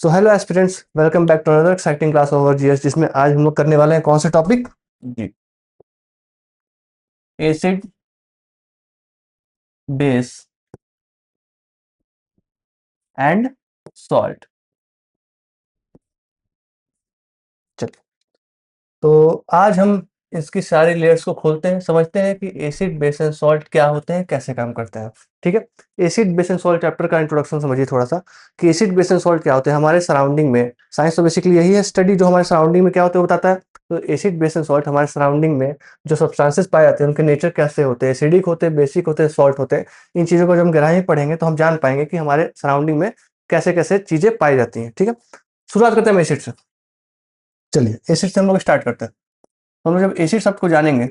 So hello aspirants, welcome back to another exciting class of GS, जिसमें आज हम लोग करने वाले हैं कौन से टॉपिक जी एसिड बेस एंड सॉल्ट। चलिए, तो आज हम इसकी सारी लेयर्स को खोलते हैं, समझते हैं कि एसिड बेस एंड सॉल्ट क्या होते हैं, कैसे काम करते हैं। ठीक है, acid base and salt chapter का इंट्रोडक्शन समझिए थोड़ा सा कि एसिड बेस एंड सॉल्ट क्या होते हैं हमारे सराउंडिंग में। साइंस तो बेसिकली यही है, स्टडी जो हमारे सराउंडिंग में क्या होते हैं वो बताता है। तो एसिड बेस एंड सॉल्ट हमारे सराउंडिंग में जो सब्सटेंसेस पाए जाते हैं उनके नेचर कैसे होते हैं, एसिडिक होते हैं, बेसिक होते हैं, सॉल्ट होते हैं। इन चीज़ों को जब हम गहराई में पढ़ेंगे तो हम जान पाएंगे कि हमारे सराउंडिंग में कैसे कैसे चीज़ें पाई जाती हैं। ठीक है, शुरुआत करते हैं एसिड से। चलिए, एसिड से हम लोग स्टार्ट करते हैं। तो हम लोग जब एसिड शब्द को जानेंगे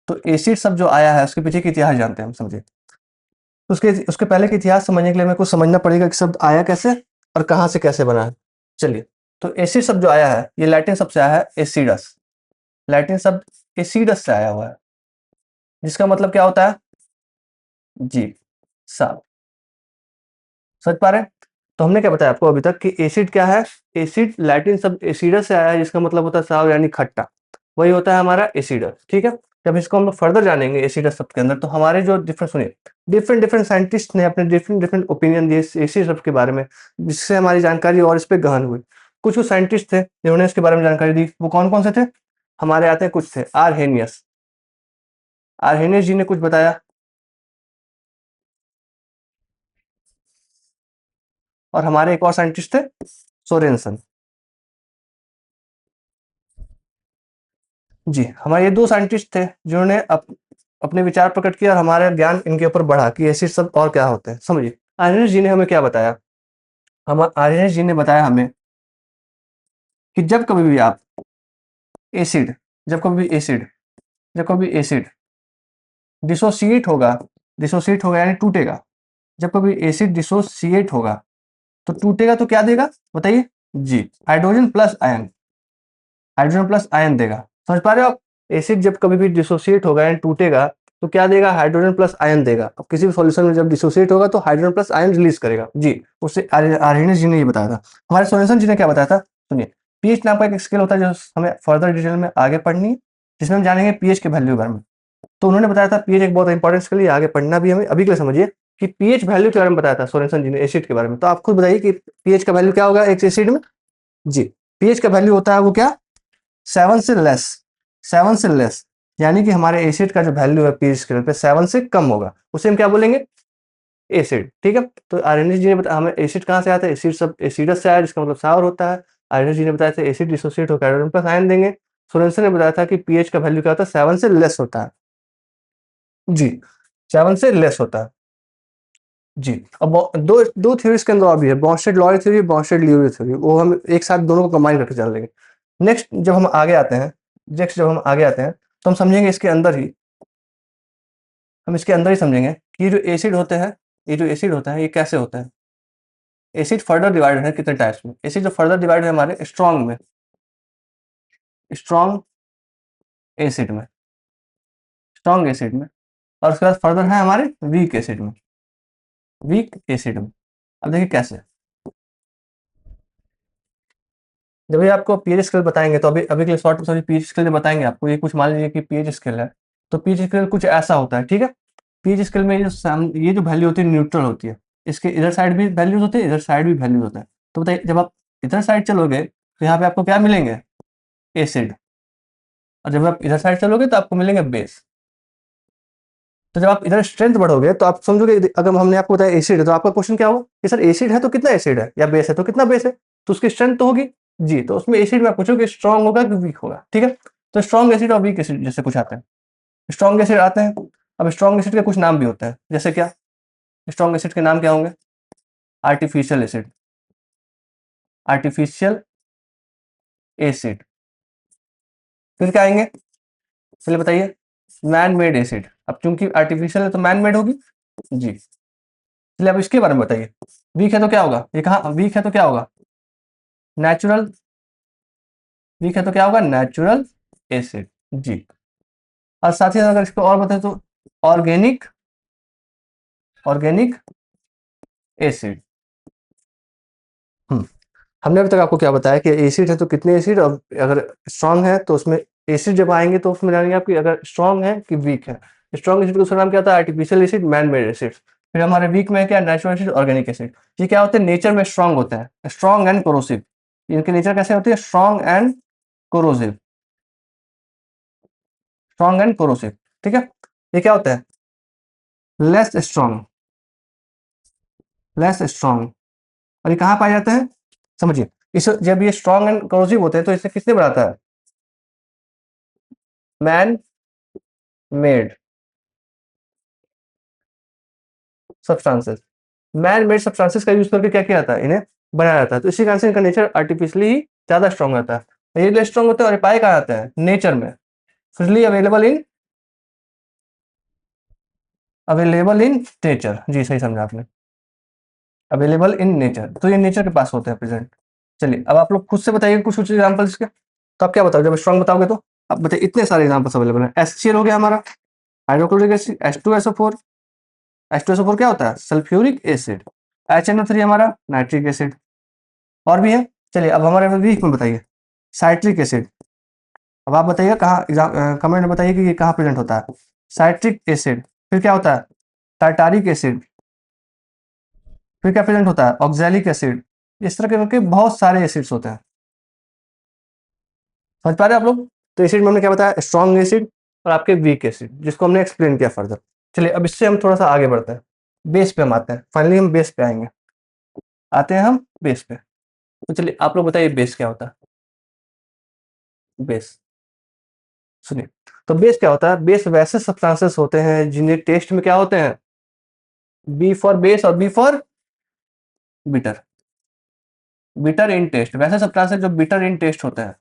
तो एसिड शब्द जो आया है उसके पीछे का इतिहास जानते हैं हम, समझिए। तो उसके उसके पहले का इतिहास समझने के लिए हमें कुछ समझना पड़ेगा कि शब्द आया कैसे और कहाँ से कैसे बना है। चलिए, तो एसिड शब्द जो आया है ये लैटिन शब्द से आया है, एसिडस। लैटिन शब्द एसिडस से आया हुआ है, जिसका मतलब क्या होता है जी, साफ। समझ पा रहे हैं? तो हमने क्या बताया आपको अभी तक कि एसिड क्या है। एसिड लैटिन शब्द एसिडस से आया है, जिसका मतलब होता है साव यानी खट्टा। वही होता है हमारा एसिडस। ठीक है, जब इसको हम लोग फर्दर जानेंगे एसिडस शब्द के अंदर तो हमारे जो डिफरेंट, सुनिए, डिफरेंट डिफरेंट साइंटिस्ट ने अपने डिफरेंट डिफरेंट ओपिनियन दिए एसिड शब्द के बारे में, जिससे हमारी जानकारी और इस पर गहन हुई। कुछ साइंटिस्ट थे जिन्होंने इसके बारे में जानकारी दी, वो कौन कौन से थे हमारे आते हैं, कुछ थे। आरहेनियस, आरहेनियस जी ने कुछ बताया, और हमारे एक और साइंटिस्ट थे सोरेनसन जी। हमारे ये दो साइंटिस्ट थे जिन्होंने अपने विचार प्रकट किया और हमारा ज्ञान इनके ऊपर बढ़ा कि एसिड सब और क्या होते हैं। समझिए, आर्यन जी ने हमें क्या बताया। हम आर्यन जी ने बताया हमें कि जब कभी भी आप एसिड जब कभी भी एसिड जब कभी एसिड डिसोसिएट होगा यानी टूटेगा। जब कभी एसिड डिसोसिएट होगा तो टूटेगा तो क्या देगा बताइए जी, hydrogen plus ion. Hydrogen plus ion देगा। समझ पा रहे हो आप? एसिड जब कभी भी डिसोसिएट होगा यानी टूटेगा तो क्या देगा, हाइड्रोजन प्लस आयन देगा। अब किसी भी सॉल्यूशन में जब डिसोसिएट होगा तो हाइड्रोजन प्लस आयन रिलीज करेगा जी। उससे आर्यन जी ने ये बताया था। हमारे सोरेनसन जी ने क्या बताया था, सुनिए। पीएच नाम का एक स्केल होता है जो हमें फर्दर डिटेल में आगे पढ़नी है, जिसमें हम जानेंगे पीएच के वैल्यू के बारे में। तो उन्होंने बताया था पीएच एक बहुत इंपॉर्टेंट स्केल है, आगे पढ़ना भी हमें। अभी के लिए समझिए कि पीएच वैल्यू के बारे में बताया था सोरेनसन जी ने एसिड के बारे में। तो आप खुद बताइए कि पीएच का वैल्यू क्या होगा एक एसिड में जी। पीएच का वैल्यू होता है वो क्या, 7 से लेस। 7 से लेस यानी कि हमारे एसिड का जो वैल्यू है पीएच स्केल पे 7 से कम होगा, उसे हम क्या बोलेंगे, एसिड। ठीक है, तो आर्यन जी ने बताया हमें एसिड कहाँ से आता है, एसिड सब एसिडस से आया, जिसका मतलब सावर होता है। आर्यन जी ने बताया था एसिड डिसोसिएट होकर हाइड्रोजन प्लस आयन देंगे। सोरेनसन ने बताया था कि पीएच का वैल्यू क्या होता है, 7 से लेस होता है जी, 7 से लेस होता है जी। अब दो दो थ्योरीज के अंदर और भी है, Brønsted lorry theory, Brønsted ल्यूरी theory, वो हम एक साथ दोनों को कंबाइन करके चल लेंगे। नेक्स्ट जब हम आगे आते हैं तो हम समझेंगे इसके अंदर ही, हम इसके अंदर ही समझेंगे कि ये जो एसिड होते हैं, ये जो एसिड होता है ये कैसे होता है। एसिड फर्दर डिवाइडेड है कितने टाइप्स में। एसिड जो फर्दर डिवाइड है हमारे स्ट्रॉन्ग में, स्ट्रॉन्ग एसिड में, स्ट्रॉन्ग एसिड में, और उसके बाद फर्दर है हमारे वीक एसिड में, वीक एसिड में। अब देखिए कैसे, जब भी आपको पीएच स्केल बताएंगे तो अभी अभी के लिए शॉर्ट सॉरी पीएच स्केल बताएंगे आपको, ये कुछ मान लीजिए कि पीएच स्केल है। तो पीएच स्केल कुछ ऐसा होता है, ठीक है। पीएच स्केल में ये जो वैल्यू होती है न्यूट्रल होती है। इसके इधर साइड भी वैल्यूज होते हैं, इधर साइड भी वैल्यूज होता है। तो बताइए जब आप इधर साइड चलोगे तो यहाँ पे आपको क्या मिलेंगे, एसिड। और जब आप इधर साइड चलोगे तो आपको मिलेंगे बेस। तो जब आप इधर स्ट्रेंथ बढ़ोगे तो आप समझोगे, अगर हमने आपको बताया एसिड है तो आपका क्वेश्चन क्या होगा कि सर एसिड है तो कितना एसिड है, या बेस है तो कितना बेस है, तो उसकी स्ट्रेंथ तो होगी जी। तो उसमें एसिड में आप पूछोगे स्ट्रॉन्ग होगा कि वीक होगा, ठीक है। तो स्ट्रॉन्ग एसिड और वीक एसिड जैसे कुछ आते हैं, स्ट्रॉन्ग एसिड आते हैं। अब स्ट्रॉन्ग एसिड के कुछ नाम भी होते हैं, जैसे क्या, स्ट्रॉन्ग एसिड के नाम क्या होंगे, आर्टिफिशियल एसिड, आर्टिफिशियल एसिड। फिर क्या आएंगे, चलिए बताइए, मैन मेड एसिड। अब चूंकि आर्टिफिशियल है तो मैन मेड होगी जी। चलिए अब इसके बारे में बताइए, वीक है तो क्या होगा, ये कहा वीक है तो क्या होगा, नेचुरल। वीक है तो क्या होगा, नेचुरल एसिड जी। और साथ ही साथ अगर इसको और बताए तो ऑर्गेनिक, ऑर्गेनिक एसिड। हमने अभी तक आपको क्या बताया कि एसिड है तो कितने एसिड, और अगर स्ट्रांग है तो उसमें एसिड जब आएंगे तो उसमें जानेंगे आपकी अगर स्ट्रांग है कि वीक है। स्ट्रांग एसिड का दूसरा नाम क्या होता है? Artificial acid, man made acid. फिर हमारे वीक में क्या? Natural acid, organic acid. ये क्या होते हैं? नेचर में स्ट्रांग होते हैं, स्ट्रांग एंड कोरोसिव। इनके नेचर कैसे होती है? Strong and corrosive, strong and corrosive. ठीक है, ये क्या होता है? Less strong, less strong. और ये कहाँ पाया जाता है? समझिए, इस जब ये स्ट्रांग एंड कोरोसिव होते हैं तो इसे किसने बनाता है? Man made substances. Man made substances का यूज करके क्या किया जाता है? इन्हें बनाया जाता है। तो इसी कारण से इनका नेचर आर्टिफिशियली ही ज्यादा स्ट्रांग रहता है। ये स्ट्रांग होते हैं और ये पाए कहाँ जाते हैं? नेचर में। Freely available in nature. जी सही समझा आपने, अवेलेबल इन नेचर। तो ये नेचर के पास होते हैं प्रेजेंट। चलिए अब आप लोग खुद से बताइए कुछ कुछ एग्जाम्पल इसके। तो आप क्या बताओ, जब स्ट्रांग बताओगे तो आप बताइए। इतने सारे एग्जाम्पल्स अवेलेबल हैं। HCl हो गया हमारा, हाइड्रोक्लोरिक एसिड। H2SO4, H2SO4 क्या होता है? Sulphuric acid. HNO3 हमारा नाइट्रिक एसिड। और भी है। चलिए अब हमारे वीक में बताइए, साइट्रिक एसिड। अब आप बताइए कहाँ, कमेंट में बताइए कि ये कहाँ प्रेजेंट होता है? Citric acid. फिर क्या होता है? Tartaric acid. फिर क्या प्रेजेंट होता है? Oxalic acid. इस तरह के बहुत सारे एसिड्स होते हैं। समझ पा रहे हैं आप लोग? तो एसिड में हमने क्या बताया? स्ट्रॉन्ग एसिड और आपके वीक एसिड, जिसको हमने एक्सप्लेन किया फर्दर। चलिए अब इससे हम थोड़ा सा आगे बढ़ते हैं, बेस पे हम आते हैं। फाइनली हम बेस पे आएंगे, आते हैं हम बेस पे। तो चलिए आप लोग बताइए बेस क्या होता है? बेस, सुनिए, तो बेस क्या होता है? बेस वैसे सब्सटेंसेस होते हैं जिन्हें टेस्ट में क्या होते हैं? बी फॉर बेस और B for bitter. Bitter in taste, वैसे सब्सटेंसेस जो बिटर इन टेस्ट होते हैं।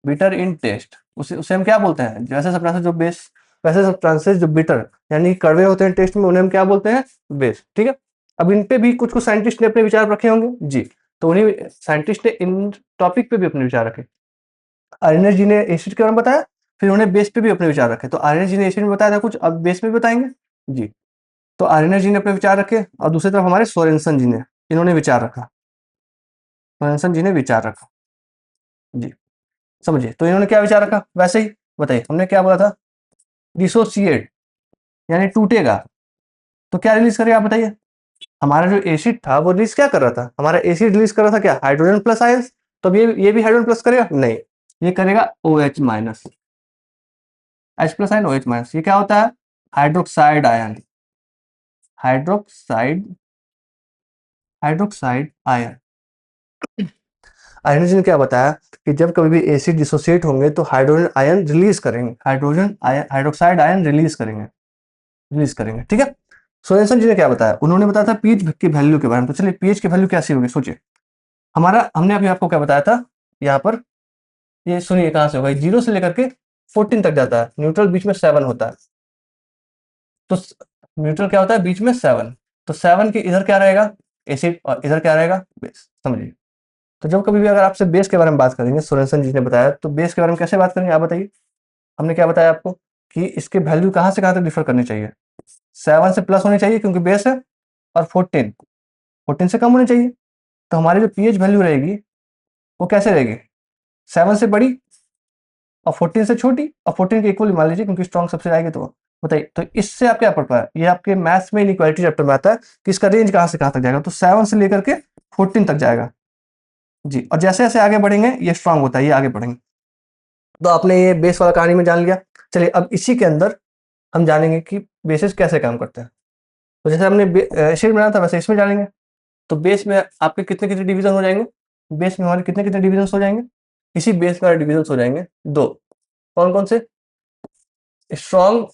बिटर इन टेस्ट, उसे उसे हम क्या बोलते हैं? वैसे सब्सटेंसेस जो बेस, वैसे सब्सटेंसेस जो बिटर यानी कड़वे होते हैं टेस्ट में, उन्हें हम क्या बोलते हैं? बेस। ठीक है, अब इन पे भी कुछ कुछ साइंटिस्ट ने अपने विचार रखे होंगे जी। तो उन्हीं साइंटिस्ट ने इन टॉपिक पे भी अपने विचार रखे। आर्यनस जी ने एसिड के बारे में बताया, फिर उन्हें बेस पे भी अपने विचार रखे। तो आर्यनस जी ने एसिड में बताया था कुछ, अब बेस में भी बताएंगे जी। तो आर्यनस जी ने अपने विचार रखे, और दूसरी तरफ हमारे सोरेनसन जी ने, इन्होंने विचार रखा। सोरेनसन जी ने विचार रखा जी। समझिए, तो इन्होंने क्या विचार रखा? वैसे ही बताइए, हमने क्या बोला था? डिसोसिएट यानी टूटेगा। तो क्या रिलीज करेगा आप बताइए? हमारा जो एसिड था वो रिलीज क्या कर रहा था? हमारा एसिड रिलीज कर रहा था क्या? Hydrogen plus ions. तो अब ये भी हाइड्रोजन प्लस करेगा? नहीं, ये करेगा OH minus, H plus ion OH minus. ये क्या होता है? Hydroxide ion, hydroxide, hydroxide ion. Ion ने क्या बताया कि जब कभी भी एसिड डिसोसिएट होंगे तो हाइड्रोजन आयन रिलीज करेंगे, hydrogen ion, hydroxide ion release करेंगे, रिलीज करेंगे। ठीक है, सोरेनसन जी ने क्या बताया? उन्होंने बताया था पीएच की वैल्यू के बारे में। तो चलिए पीएच की वैल्यू कैसी होगी सोचिए। हमारा, हमने अभी आपको क्या बताया था यहाँ पर? ये सुनिए कहाँ से होगा, 0 से लेकर के 14 तक जाता है। न्यूट्रल बीच में 7 होता है। तो न्यूट्रल क्या होता है? बीच में 7। तो 7 के इधर क्या रहेगा? एसिड, और इधर क्या रहेगा? बेस। समझिए, तो जब कभी भी अगर आपसे बेस के बारे में बात करेंगे, सोरेनसन जी ने बताया, तो बेस के बारे में कैसे बात करेंगे आप बताइए? हमने क्या बताया आपको कि इसके वैल्यू कहाँ से कहाँ तक डिफर करनी चाहिए? 7 से प्लस होनी चाहिए क्योंकि बेस है, और 14 से कम होनी चाहिए। तो हमारी जो पीएच वैल्यू रहेगी वो कैसे रहेगी? 7 से बड़ी और 14 से छोटी, और 14 के इक्वल मान लीजिए क्योंकि स्ट्रॉन्ग सबसे आएगी। तो बताइए, तो इससे आप क्या पढ़ पाए? ये आपके मैथ्स में इनइक्वालिटी चैप्टर में आता है कि इसका रेंज कहाँ से कहाँ तक जाएगा। तो 7 से लेकर के 14 तक जाएगा जी। और जैसे जैसे आगे बढ़ेंगे ये स्ट्रांग होता है, ये आगे बढ़ेंगे। तो आपने ये बेस वाला कहानी में जान लिया। चलिए अब इसी के अंदर हम जानेंगे कि बेसिस कैसे काम करते हैं। तो जैसे हमने एसिड बनाया था वैसे इसमें जानेंगे। तो बेस में आपके कितने कितने डिवीजन हो जाएंगे? बेस में हमारे कितने कितने डिवीजन हो जाएंगे? इसी बेस में डिवीजन हो जाएंगे 2। कौन कौन से? स्ट्रॉन्ग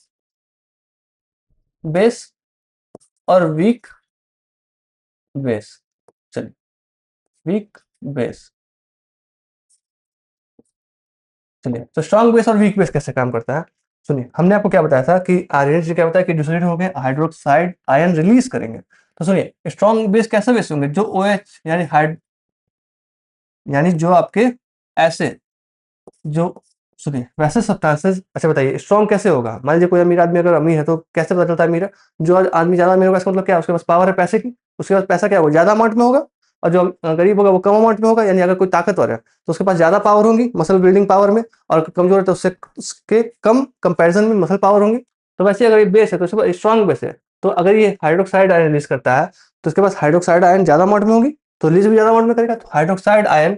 बेस और वीक बेस। चलिए, वीक बेस। चलिए, तो स्ट्रॉन्ग बेस और वीक बेस कैसे काम करता है? सुनिए, हमने आपको क्या बताया था कि आर्यन क्या बताया कि डिसोसिएट हो गए, हाइड्रोक्साइड आयन रिलीज करेंगे। तो सुनिए, स्ट्रॉन्ग बेस कैसे बेस होंगे? जो OH यानी हाइड, यानी जो आपके ऐसे जो, सुनिए वैसे सब्सटेंसेस। अच्छा बताइए, स्ट्रॉन्ग कैसे होगा? मान लीजिए कोई अमीर आदमी अगर अमीर है तो कैसे पता चलता है अमीर है? जो आदमी ज्यादा अमीर होगा इसका मतलब क्या है? उसके पास पावर है पैसे की, उसके पास पैसा क्या होगा? ज्यादा अमाउंट में होगा। और जो गरीब होगा वो कम अमाउंट में होगा, यानी अगर कोई ताकतवर है तो उसके पास ज़्यादा पावर होंगी मसल बिल्डिंग पावर में, और कमजोर है तो उसके कम कंपैरिजन में मसल पावर होंगी। तो वैसे अगर ये बेस है तो उसके पास स्ट्रॉन्ग बेस है, तो अगर ये हाइड्रोक्साइड आयन रिलीज करता है तो उसके पास हाइड्रोक्साइड आयन ज़्यादा अमाउंट में होगी, तो रिलीज भी ज़्यादा अमाउंट में करेगा। तो हाइड्रोक्साइड आयन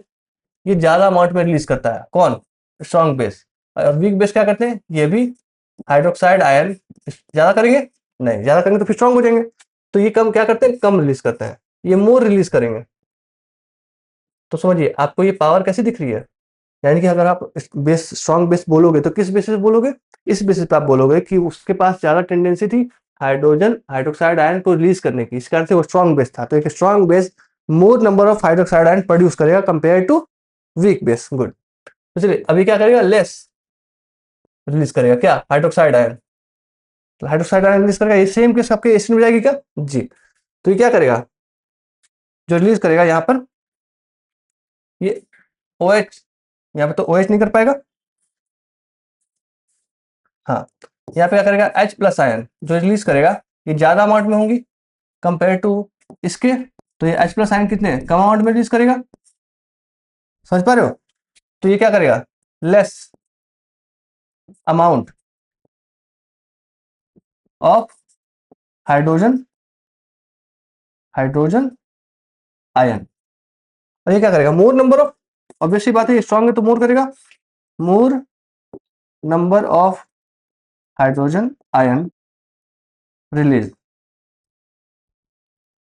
ये ज़्यादा अमाउंट में रिलीज करता है, कौन? Strong base. और वीक बेस क्या करते हैं? ये भी हाइड्रोक्साइड आयन ज़्यादा करेंगे, नहीं ज़्यादा करेंगे तो फिर स्ट्रॉन्ग हो जाएंगे। तो ये कम क्या करते हैं? कम रिलीज करते हैं, ये मोर रिलीज करेंगे। तो समझिए आपको ये पावर कैसी दिख रही है, यानी कि अगर आप बेस स्ट्रॉन्ग बेस बोलोगे तो किस बेसिस बोलोगे? इस बेसिस पे आप बोलोगे कि उसके पास ज्यादा टेंडेंसी थी हाइड्रोजन हाइड्रोक्साइड आयन को रिलीज करने की, इस कारण से वो स्ट्रॉन्ग बेस था। तो एक strong base more number of hydroxide ion produce करेगा compare to weak base. Good. तो चलिए अभी क्या करेगा? लेस रिलीज करेगा, क्या? Hydroxide ion. तो हाइड्रोक्साइड आयन रिलीज करेगा, ये सेम केस आपके एसिड में जाएगी क्या? जी। तो ये क्या करेगा? जो रिलीज करेगा यहाँ पर ये ओ एच, यहाँ पे तो ओ एच नहीं कर पाएगा। हाँ, यहाँ पे क्या करेगा? H प्लस आयन जो रिलीज करेगा ये ज्यादा अमाउंट में होंगी कंपेयर टू इसके। तो ये H प्लस आयन कितने कम अमाउंट में रिलीज करेगा, समझ पा रहे हो? तो ये क्या करेगा? Less amount of hydrogen hydrogen ion. और ये क्या करेगा? मोर नंबर ऑफ, ऑब्वियसली बात है ये स्ट्रॉन्ग है तो मोर करेगा, मोर number of hydrogen ion release.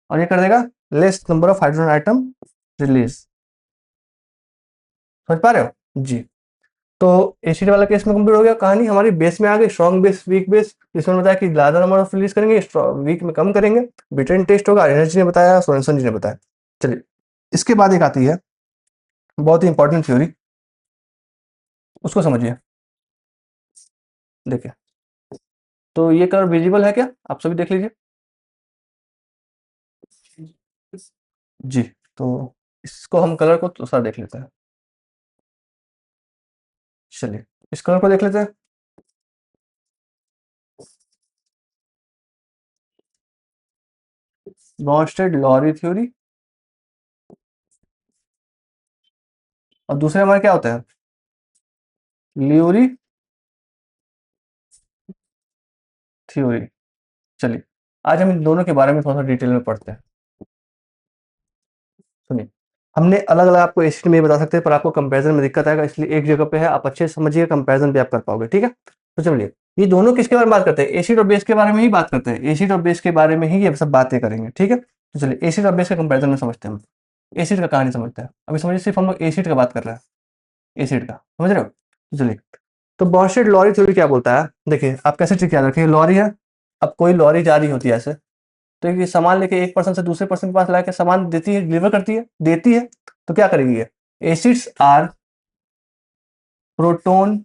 और ये कर देगा less number of hydrogen atom release. समझ पा रहे हो जी? तो एसिड वाला केस में कंप्लीट हो गया कहानी। हमारी बेस में आ गई स्ट्रॉन्ग बेस वीक बेस, जिसमें बताया कि ज्यादा नंबर ऑफ रिलीज करेंगे, वीक में कम करेंगे। ब्रिटेन टेस्ट होगा, एनर्जी ने बताया, सोरेनसन जी ने बताया। चलिए इसके बाद एक आती है बहुत ही इंपॉर्टेंट थ्योरी, उसको समझिए। देखिए तो ये कलर विजिबल है क्या? आप सभी देख लीजिए। जी। तो इसको हम कलर को दूसरा देख लेते हैं। चलिए इस कलर को देख लेते हैं। ब्रॉन्स्टेड लॉरी थ्योरी, और दूसरे हमारे क्या होता है? लियोरी थ्योरी। चलिए आज हम इन दोनों के बारे में थोड़ा सा डिटेल में पढ़ते हैं। सुनिए, हमने अलग अलग आपको एसिड में बता सकते हैं, पर आपको कंपैरिजन में दिक्कत आएगा, इसलिए एक जगह पे है, आप अच्छे से समझिए, कंपैरिजन भी आप कर पाओगे। ठीक है? तो चलिए ये दोनों किसके बारे में बात करते हैं? एसिड और बेस के बारे में ही बात करते हैं, एसिड और बेस के बारे में ही ये सब बातें करेंगे। ठीक है? तो चलिए एसिड और बेस का कंपैरिजन में समझते हैं हम। एसिड का कहानी समझते हैं। अभी समझिए सिर्फ हम लोग एसिड का बात कर रहे हैं, एसिड का, समझ रहे हो? तो चलिए, तो ब्रॉन्स्टेड लॉरी थ्योरी क्या बोलता है? देखिए आप कैसे ट्रिक याद रखिए, लॉरी है, अब कोई लॉरी जा रही होती है ऐसे, तो ये सामान लेके एक पर्सन से दूसरे पर्सन के पास लाके सामान देती है, डिलीवर करती है, देती है। तो क्या करेगी ये? Acids are proton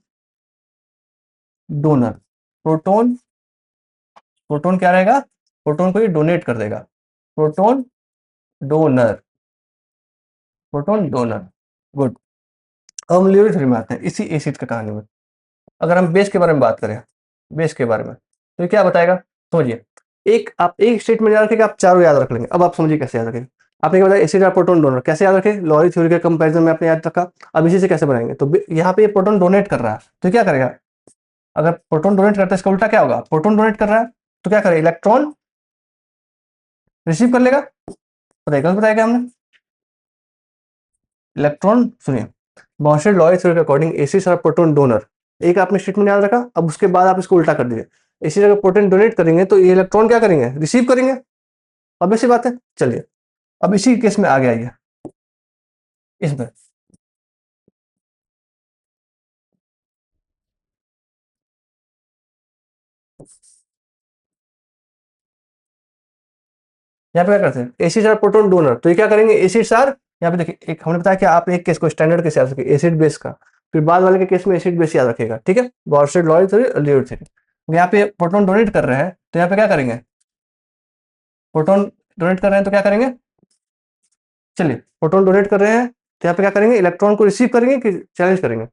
donor. Proton, proton क्या रहेगा? प्रोटोन को ये डोनेट कर देगा, proton donor, proton donor. Good. अब हम लियोरी थ्योरी में आते हैं, इसी एसिड की कहानी में। अगर हम बेस के बारे में बात करें, बेस के बारे में, तो ये क्या बताएगा? समझिए, एक आप एक स्टेटमेंट याद रखेंगे, आप चारों याद रख लेंगे। अब आप समझिए कैसे याद रखेंगे। आपने क्या बताया? एसिड और प्रोटोन डोनर कैसे याद रखें? लॉरी थ्योरी के कंपैरिजन में आपने याद रखा। अब इसी से कैसे बनाएंगे? तो यहाँ पे ये प्रोटोन डोनेट कर रहा है तो क्या करेगा? अगर प्रोटोन डोनेट करता है इसका उल्टा क्या होगा? प्रोटोन डोनेट कर रहा है तो क्या करेगा? इलेक्ट्रॉन रिसीव कर लेगा। बताइए गलत बताया क्या हमने? इलेक्ट्रॉन, सुनिए, ब्रॉन्स्टेड लॉरी थ्योरी के अकॉर्डिंग एसिड और प्रोटोन डोनर, एक आपने स्टेटमेंट याद रखा। अब उसके बाद आप इसको उल्टा कर दीजिए, एसिड अगर प्रोटोन डोनेट करेंगे तो ये इलेक्ट्रॉन क्या करेंगे? रिसीव करेंगे। अब ऐसी बात है। चलिए अब इसी केस में आगे आइए, इसमें यहाँ पे क्या करते हैं? एसिड और प्रोटोन डोनर, तो ये क्या करेंगे? एसिड आर, यहाँ पे देखिए, एक हमने बताया कि आप एक केस को स्टैंडर्ड केस याद रखिए, एसिड बेस का, फिर बाद वाले के केस में एसिड बेस याद रखेगा। ठीक है? Bronsted Lowry theory, Lowry theory. यहाँ पे प्रोटोन डोनेट कर रहे हैं तो यहाँ पे क्या करेंगे? प्रोटोन डोनेट कर रहे हैं तो क्या करेंगे? चलिए प्रोटोन डोनेट कर रहे हैं तो यहाँ पे क्या करेंगे? इलेक्ट्रॉन को रिसीव करेंगे कि चैलेंज करेंगे?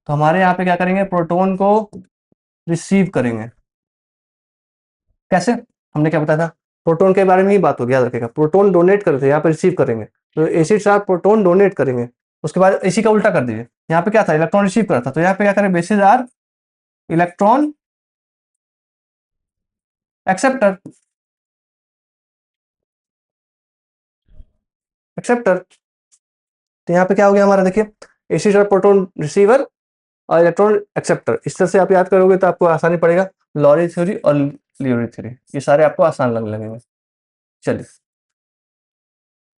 तो हमारे यहाँ पे क्या करेंगे? प्रोटोन को रिसीव करेंगे। कैसे? हमने क्या बताया था, प्रोटॉन के बारे में ही बात होगी, याद रखेगा। प्रोटॉन डोनेट करते हैं, यहाँ पे रिसीव करेंगे, तो एसिड चार प्रोटॉन डोनेट करेंगे। उसके बाद इसी का उल्टा कर दीजिए, यहाँ पे क्या था, इलेक्ट्रॉन रिसीव कर रहा था, तो यहाँ पे क्या करें, bases are electron acceptor, acceptor. तो यहाँ पे क्या हो गया हमारा, देखिए एसिड और प्रोटॉन रिसीवर और इलेक्ट्रॉन एक्सेप्टर। इस तरह से आप याद करोगे तो आपको आसानी पड़ेगा। लॉरी थ्योरी और लियोरी थ्योरी ये सारे आपको आसान लगने लगेंगे। चलिए,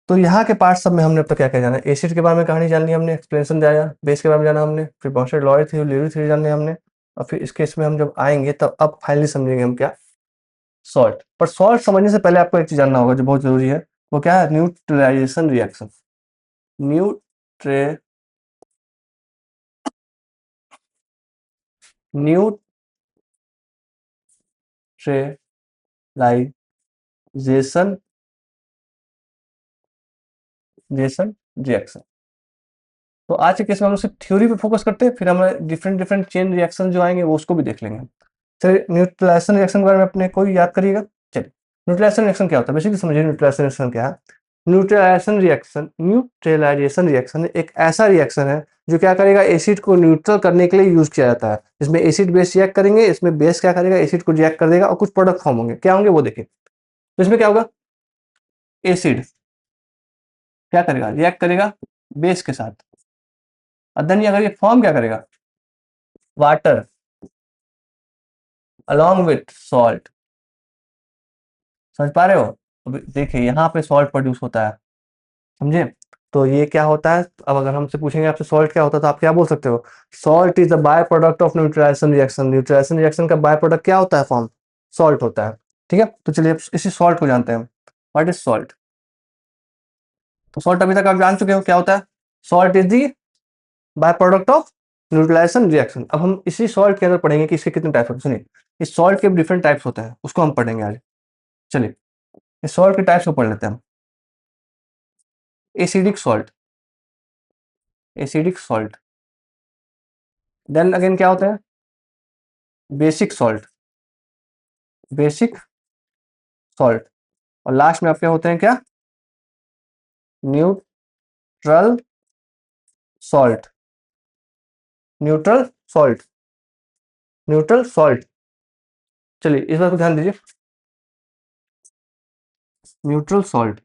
तो यहाँ के पार्ट सब में हमने अब तक क्या क्या जाना है, एसिड के बारे में कहानी जान ली हमने, एक्सप्लेनेशन दिया, बेस के बारे में जाना हमने, फिर बहुत सारे लॉरी थ्योरी लियोरी थ्योरी जानने हमने, और फिर इस केस में हम जब आएंगे तब अब फाइनली समझेंगे हम क्या, सॉल्ट। पर सॉल्ट समझने से पहले आपको एक चीज जानना होगा जो बहुत जरूरी है, वो क्या है, न्यूट्रलाइजेशन रिएक्शन। न्यूट्रे न्यूट्रलाइजेशन रिएक्शन। तो आज के केस में हम सिर्फ थ्योरी पे फोकस करते हैं, फिर हम डिफरेंट डिफरेंट चेन रिएक्शन जो आएंगे वो उसको भी देख लेंगे। चलिए, न्यूट्रलाइजेशन रिएक्शन के बारे में अपने कोई याद करिएगा। चलिए, न्यूट्रलाइजेशन रिएक्शन क्या होता है, बेसिकली समझिए न्यूट्रलाइजेशन रिएक्शन क्या है। न्यूट्रलाइजेशन रिएक्शन एक ऐसा रिएक्शन है जो क्या करेगा, एसिड को न्यूट्रल करने के लिए यूज किया जाता है। इसमें एसिड बेस रिएक्ट करेंगे, इसमें बेस क्या करेगा, एसिड को रिएक्ट कर देगा और कुछ प्रोडक्ट फॉर्म होंगे, क्या होंगे वो देखिए। तो इसमें क्या होगा, एसिड क्या करेगा, रिएक्ट करेगा बेस के साथ, और देन अगर ये फॉर्म क्या करेगा, वाटर अलॉन्ग विथ सॉल्ट। समझ पा रहे हो। अब देखिए यहाँ पे सॉल्ट प्रोड्यूस होता है, समझे। तो ये क्या होता है, अब अगर हमसे पूछेंगे आपसे सॉल्ट क्या होता है तो आप क्या बोल सकते हो, salt is the byproduct of neutralization reaction. Neutralization reaction का बाय प्रोडक्ट क्या होता है, फॉर्म सॉल्ट होता है। ठीक है, तो चलिए अब इसी सॉल्ट को जानते हैं। What is salt. तो सॉल्ट अभी तक आप जान चुके हो क्या होता है, salt is the byproduct of neutralization reaction. अब हम इसी सॉल्ट के अंदर पढ़ेंगे कि इसके कितने टाइप्स होते हैं। सुनिए, इस सॉल्ट के डिफरेंट टाइप्स होते हैं, उसको हम पढ़ेंगे आज। चलिए, इस सॉल्ट के टाइप्स को पढ़ लेते हैं हम। Acidic salt, acidic salt. Then again क्या होते हैं, बेसिक सॉल्ट, बेसिक सॉल्ट। और लास्ट में आपके होते हैं क्या, neutral salt, neutral salt, neutral salt. चलिए इस बात को ध्यान दीजिए, न्यूट्रल सॉल्ट।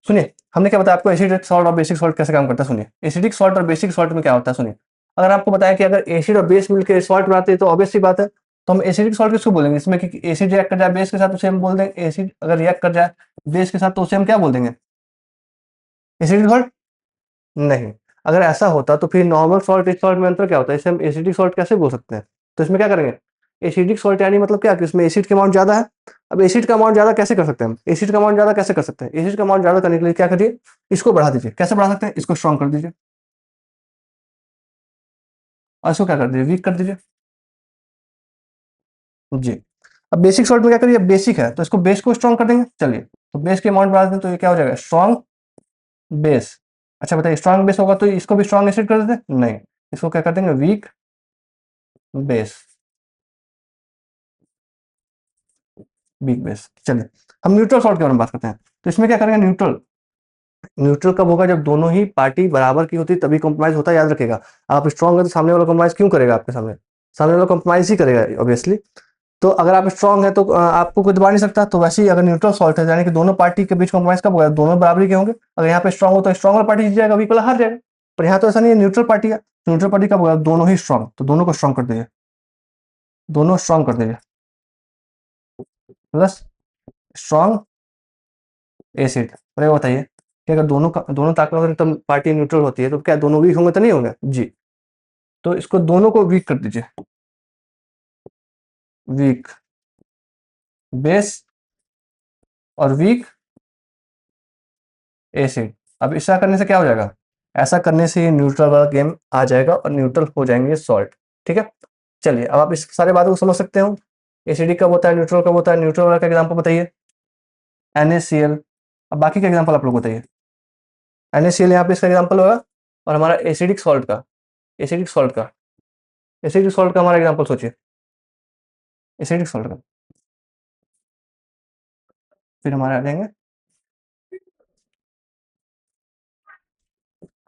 सुनिए, हमने क्या बताया आपको, एसिडिक सॉल्ट और बेसिक सॉल्ट कैसे काम करता है। सुनिए, एसिडिक सॉल्ट और बेसिक सॉल्ट में क्या होता है, सुनिए। अगर आपको बताया कि अगर एसिड और बेस मिलकर सॉल्ट बनाते हैं तो ऑब्वियस सी बात है, तो हम एसिडिक सॉल्ट किसको बोलेंगे, इसमें कि एसिड रिएक्ट कर जाए बेस के साथ उसे हम बोल देंगे एसिड, अगर रिएक्ट कर जाए बेस के साथ तो उसे हम क्या बोल देंगे, एसिडिक सॉल्ट। नहीं, अगर ऐसा होता तो फिर नॉर्मल सॉल्ट इस सॉल्ट में अंतर क्या होता है, इसे हम एसिडिक सॉल्ट कैसे बोल सकते हैं। तो इसमें क्या करेंगे, एसिडिक सॉल्ट यानी मतलब क्या कि इसमें एसिड का अमाउंट ज्यादा है। अब एसिड का अमाउंट ज्यादा कैसे कर सकते हैं हम, एसिड का अमाउंट ज्यादा कैसे कर सकते हैं, एसिड का अमाउंट ज्यादा करने के लिए क्या करिए, इसको बढ़ा दीजिए। कैसे बढ़ा सकते हैं, इसको स्ट्रॉन्ग कर दीजिए और इसको क्या कर दीजिए, वीक कर दीजिए। जी, अब बेसिक सॉल्ट में क्या करिए, बेसिक है तो इसको बेस को स्ट्रॉन्ग कर देंगे। चलिए, तो बेस के अमाउंट बढ़ा दें तो ये क्या हो जाएगा, स्ट्रॉन्ग बेस। अच्छा बताइए, स्ट्रॉन्ग बेस होगा तो इसको भी स्ट्रॉन्ग एसिड कर देते, नहीं, इसको क्या कर देंगे, वीक बेस, वीक बेस। चलिए, हम न्यूट्रल सॉल्ट के बारे में बात करते हैं। तो इसमें क्या करेंगे, न्यूट्रल, न्यूट्रल कब होगा, जब दोनों ही पार्टी बराबर की होती है तभी कॉम्प्रोमाइज होता है, याद रखेगा। आप स्ट्रॉन्ग है तो सामने वाला कॉम्प्रोमाइज क्यों करेगा, आपके सामने सामने वाला कॉम्प्रोमाइज ही करेगा ऑब्वियसली। तो अगर आप स्ट्रॉन्ग है तो आपको कोई दबा नहीं सकता। तो वैसे ही अगर न्यूट्रल सॉल्ट है यानी कि दोनों पार्टी के बीच कॉम्प्रोमाइज कब होगा, दोनों बराबरी के होंगे। अगर यहाँ पे स्ट्रॉन्ग हो तो स्ट्रॉन्ग वाला पार्टी जीत जाएगा, वीक वाला हार जाएगा। पर यहाँ तो ऐसा नहीं है, न्यूट्रल पार्टी है, न्यूट्रल पार्टी कब होगा, दोनों ही स्ट्रॉन्ग, तो दोनों को स्ट्रॉन्ग कर दीजिए, दोनों स्ट्रॉन्ग कर दीजिए, प्लस स्ट्रॉन्ग एसिड। अरे बताइए कि अगर दोनों ताकतवर एकदम पार्टी न्यूट्रल होती है तो क्या दोनों वीक होंगे, तो नहीं होंगे जी। तो इसको दोनों को वीक कर दीजिए, वीक बेस और वीक एसिड। अब ऐसा करने से क्या हो जाएगा, ऐसा करने से ये न्यूट्रल वाला गेम आ जाएगा और न्यूट्रल हो जाएंगे सॉल्ट। ठीक है, चलिए अब आप इस सारे बातों को समझ सकते हो। एसिडिक कब होता है, न्यूट्रल कब होता है, न्यूट्रल वाला का एग्जाम्पल बताइए, NaCl। अब बाकी का एग्जाम्पल आप लोग बताइए। NaCl यहाँ पे इसका एग्जाम्पल होगा, और हमारा एसिडिक सॉल्ट का, एसिडिक सॉल्ट का, एसिडिक सॉल्ट का हमारा एग्जाम्पल सोचिए, एसिडिक सॉल्ट का। फिर हमारे आ जाएंगे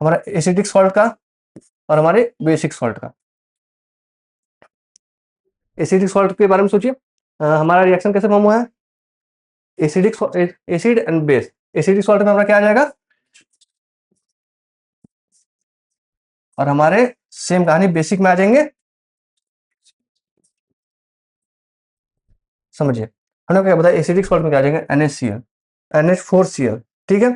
हमारा एसिडिक सॉल्ट का और हमारे बेसिक सॉल्ट का। एसिडिक सॉल्ट के बारे में सोचिए, हमारा रिएक्शन कैसे फॉर्म हुआ है, acidic acid and base. Acidic salt में हमारा क्या आ जाएगा, और हमारे सेम कहानी बेसिक में आ जाएंगे। समझिए हमने क्या बताया, एसिडिक सॉल्ट में क्या आ जाएंगे, NaCl, NH4Cl, ठीक है,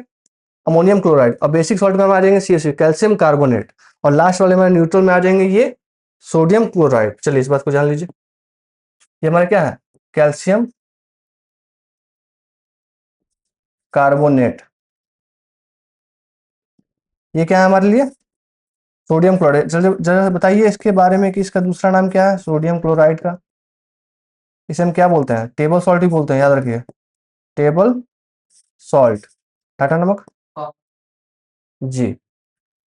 अमोनियम क्लोराइड। और बेसिक सॉल्ट में हम आ जाएंगे CaC, कैल्शियम कार्बोनेट। और लास्ट वाले में न्यूट्रल में आ जाएंगे ये सोडियम क्लोराइड। चलिए इस बात को जान लीजिए, ये हमारा क्या है, कैल्शियम कार्बोनेट। ये क्या है हमारे लिए, सोडियम क्लोराइड। जरा बताइए इसके बारे में कि इसका दूसरा नाम क्या है सोडियम क्लोराइड का। इसे हम क्या बोलते हैं, टेबल सॉल्ट ही बोलते हैं, याद रखिए, टेबल सॉल्ट, टाटा नमक। जी,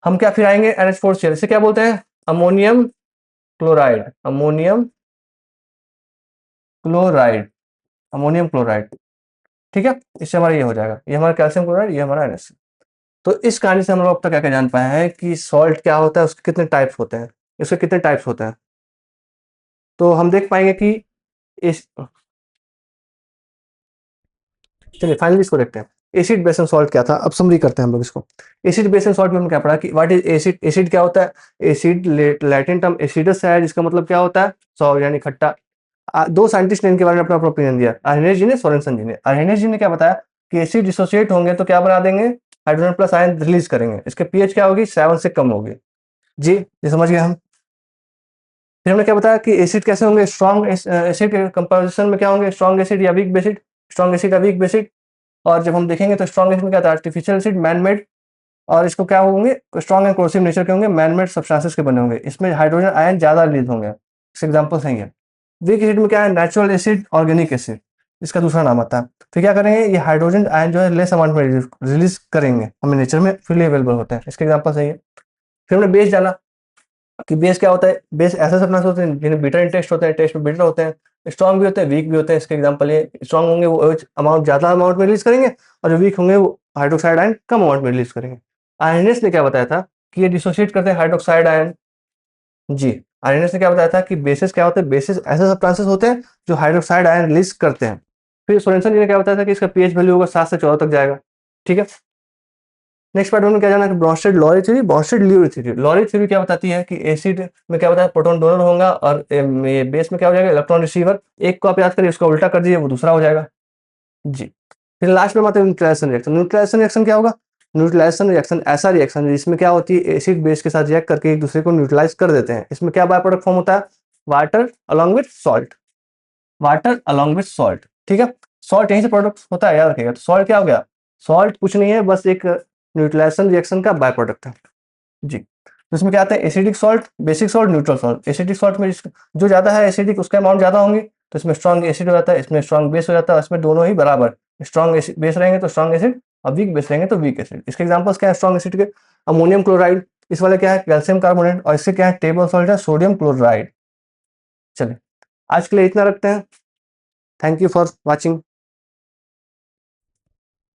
हम क्या फिर आएंगे NH4Cl, इसे क्या बोलते हैं, ammonium chloride, ammonium chloride, ammonium chloride, ठीक है। इससे हमारा ये हो जाएगा, ये हमारा कैल्शियम क्लोराइड, ये हमारा NH। तो इस कहानी से हम लोग अब तक क्या क्या जान पाए हैं कि सॉल्ट क्या होता है, उसके कितने टाइप्स होते हैं, इसके कितने टाइप्स होते हैं। तो हम देख पाएंगे कि इस, चलिए फाइनली इसको देखते हैं, एसिड बेस एंड सॉल्ट क्या था। अब समरी करते हैं हम लोग इसको। एसिड बेस एंड सॉल्ट में हमने क्या पढ़ा कि व्हाट इज एसिड। एसिड क्या होता है, एसिड लैटिन टर्म एसिडस है, जिसका मतलब क्या होता है, सॉल्ट यानी खट्टा। दो साइंटिस्ट ने इनके बारे में अपना ओपिनियन दिया, अर्हेनियस जी ने, सोरेनसन जी ने। अर्हेनियस जी ने क्या बताया कि एसिड डिसोसिएट होंगे तो क्या बना देंगे, हाइड्रोजन प्लस आयन रिलीज करेंगे, इसके पीएच क्या होगी, 7 से कम होगी। जी ये समझ गए हम। फिर हमने क्या बताया कि एसिड कैसे होंगे, स्ट्रॉन्ग एसिड के कंपोजिशन में क्या होंगे, स्ट्रॉन्ग एसिड या वीक बेसिड, स्ट्रॉन्ग एसिड या वीक बेसिड। और जब हम देखेंगे तो स्ट्रॉन्ग एसिड में क्या था, आर्टिफिशियल एसिड, मैन मेड। और इसको क्या होंगे, स्ट्रॉन्ग एंड कोर्सिव नेचर के होंगे, मैन मेड सब्सटेंसेस के बने होंगे, इसमें हाइड्रोजन आयन ज्यादा रिलीज होंगे। इसके एग्जाम्पल सही है। वीक एसिड में क्या है, नेचुरल एसिड, ऑर्गेनिक एसिड, इसका दूसरा नाम आता है। फिर क्या करेंगे, ये हाइड्रोजन आयन जो है लेस अमाउंट में रिलीज करेंगे, हमें नेचर में फ्रीली अवेलेबल होते हैं, इसके एग्जाम्पल सही है। फिर हमने बेस डाला कि बेस क्या होता है, बेस ऐसे सब्सटेंस होते हैं जिन्हें बिटर इन टेस्ट होते हैं, टेस्ट में बिटर होते हैं, स्ट्रॉन्ग भी होते हैं, वीक भी होते हैं। इसके एग्जांपल ये स्ट्रॉन्ग होंगे वो अमाउंट ज्यादा अमाउंट में रिलीज करेंगे, और जो वीक होंगे वो हाइड्रोक्साइड आयन कम अमाउंट में रिलीज करेंगे। आर्हेनियस ने क्या बताया था कि ये डिसोसिएट करते हैं हाइड्रोक्साइड आयन। जी, आर्हेनियस ने क्या बताया था कि बेसिस क्या होते हैं, बेसिस ऐसे सब्सटेंसेस होते हैं जो हाइड्रोक्साइड आयन रिलीज करते हैं। फिर सोरेनसन जी ने क्या बताया था कि इसका पीएच वैल्यू होगा 7 से 14 तक जाएगा, ठीक है। नेक्स्ट पार्ट में क्या जाना है, Bronsted Lowry theory, Bronsted Lowry theory. Lowry theory क्या बताती है कि एसिड में क्या होता है, प्रोटॉन डोनर होगा, और ये बेस में क्या हो जाएगा, इलेक्ट्रॉन रिसीवर। एक को आप याद करिए, उसका उल्टा कर दीजिए, वो दूसरा हो जाएगा। जी, फिर लास्ट में आते हैं न्यूट्रलाइजेशन रिएक्शन। न्यूट्रलाइजेशन रिएक्शन क्या होगा, न्यूट्रलाइजेशन रिएक्शन ऐसा रिएक्शन जिसमें क्या होती है, एसिड बेस के साथ रिएक्ट करके एक दूसरे को न्यूट्रलाइज कर देते हैं। इसमें क्या बाय प्रोडक्ट फॉर्म होता है, water along with salt, water along with salt, ठीक है। सॉल्ट यहीं से प्रोडक्ट होता है, याद रखिएगा। तो सॉल्ट क्या हो गया, सॉल्ट कुछ नहीं है, बस एक न्यूट्रलाइजेशन रिएक्शन का बाय प्रोडक्ट है। जी, तो इसमें क्या आता है, acidic salt, basic salt, neutral salt. Acidic salt में जो ज्यादा है एसिडिक, उसका अमाउंट ज्यादा होंगे, तो इसमें स्ट्रॉन्ग एसिड हो जाता है, इसमें स्ट्रॉन्ग बेस हो जाता है, इसमें दोनों ही बराबर। स्ट्रॉन्ग बेस रहेंगे तो स्ट्रॉन्ग एसिड, और वीक बेस रहेंगे तो वीक एसिड। इसके एग्जांपल्स क्या है स्ट्रॉन्ग एसिड के, अमोनियम क्लोराइड, इस वाले क्या है कैल्शियम कार्बोनेट, और इससे क्या है टेबल सॉल्ट है सोडियम क्लोराइड। चलिए आज के लिए इतना रखते हैं। Thank you for watching.